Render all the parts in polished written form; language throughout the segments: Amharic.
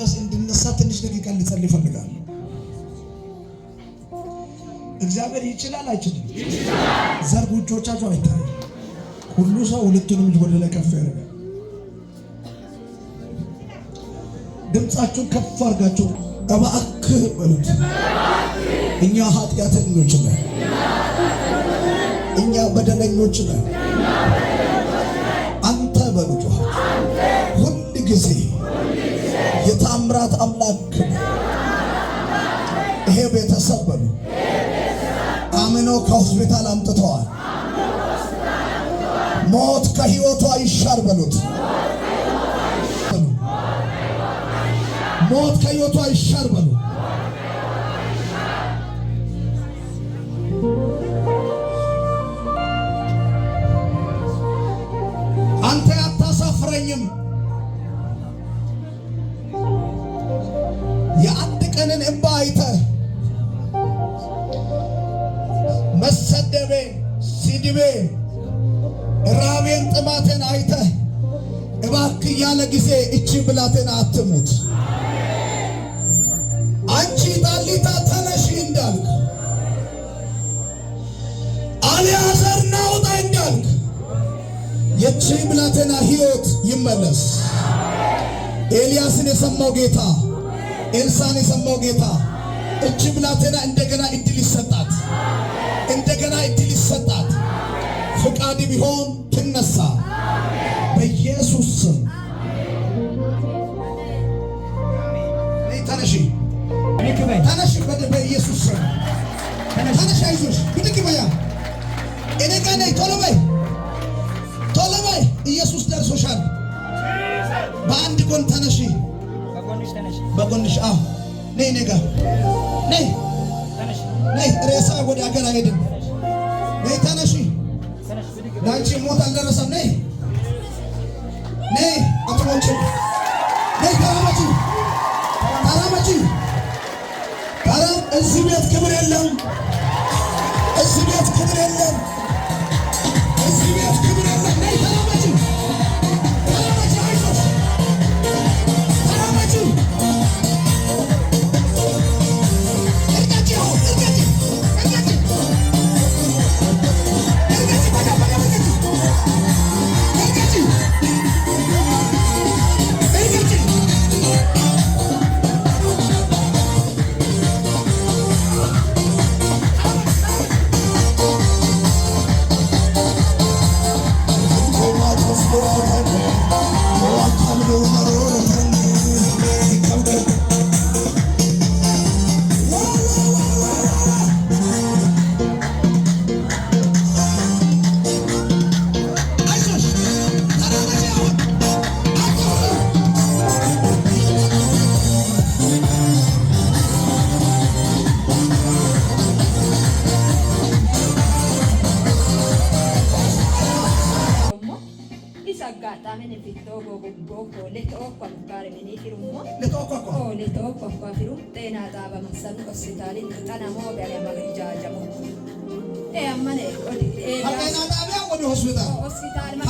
መንፈስ እንድነሳ ትንሽ ደቂቃ ልጸልይ እፈልጋለሁ። እግዚአብሔር ይችላል አይችልም? ይችላል። ዘርጉ እጆቻችሁ አይታይ። ሁሉ ሰው ሁለቱንም እጅ ወደ ላይ ከፍ ያደርጋል። ድምጻችሁን ከፍ አድርጋችሁ እባክህ በሉት። እኛ ኃጢአተኞች ነን፣ እኛ በደለኞች ነን። አንተ በሉት ሁል ጊዜ የታምራት አምላክ ነህ። ይሄ ቤተሰብ በሉ አምኖ ከሆስፒታል አምጥተዋል። ሞት ከህይወቷ ይሻር በሉት። ሞት ከህይወቷ ይሻር በሉ። አንተ አታሳፍረኝም። የአንድ ቀንን እንባ አይተህ መሰደቤ፣ ስድቤ፣ ራቤን፣ ጥማቴን አይተህ እባክህ ያለ ጊዜ እቺ ብላቴና አትሙት፣ አንቺ ጣሊታ ተነሺ እንዳልክ፣ አልዓዛር ናውጣ እንዳልክ የቺ ብላቴና ሕይወት ይመለስ። ኤልያስን የሰማው ጌታ፣ ኤልሳን የሰማው ጌታ እቺ ብላቴና እንደገና እድል ይሰጣት፣ እንደገና እድል ይሰጣት። ፍቃድ ቢሆን ትነሳ በኢየሱስ ስም። ተነሺ ተነሺ፣ በኢየሱስ ስም ተነሺ። አይዞሽ፣ ብድግ በያ። እኔ ጋር ነይ። ቶሎ በይ፣ ቶሎ በይ። ኢየሱስ ደርሶሻል። በአንድ ጎን ተነሺ፣ በጎንሽ። አዎ ነይ፣ እኔ ጋር ነይ፣ ነይ። ሬሳ ወደ ሀገር አይሄድም። ነይ ተነሺ። ለአንቺ ሞት አልደረሰም። ነይ፣ ነይ። አትሞችም። ነይ፣ ተራመጂ፣ ተራመጂ። እዚህ ቤት ክብር የለም፣ እዚህ ቤት ክብር የለም፣ እዚህ ቤት ክብር የለም። ነይ ተራመጂ፣ ተራመጂ። አይዞሽ፣ ተራመጂ። እርገጪ፣ እርገጪ፣ እርገጪ፣ እርገጪ፣ በደንብ እርገጪ፣ እርገጪ፣ እርገጪ።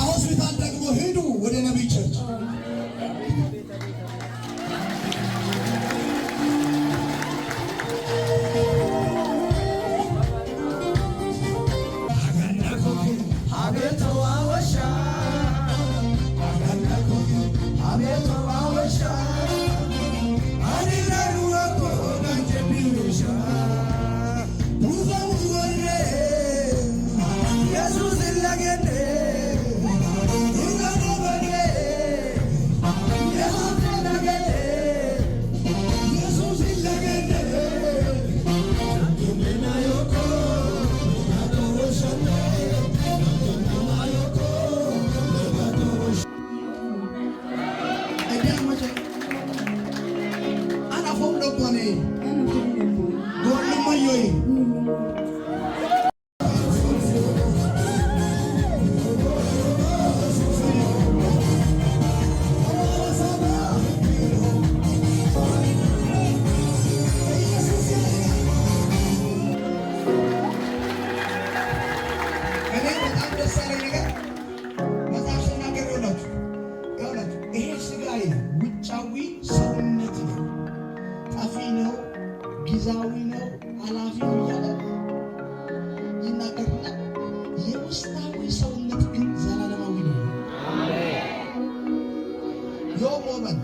ሆስፒታል ደግሞ ሂዱ ወደ ነቢይ ቸርች። ውጫዊ ሰውነት ጊዜያዊ ነው አላፊ ነው እያለ ይናገርና የውስጣዊ ሰውነት ግን ዘላለማዊ ነው። ዮ ሞመን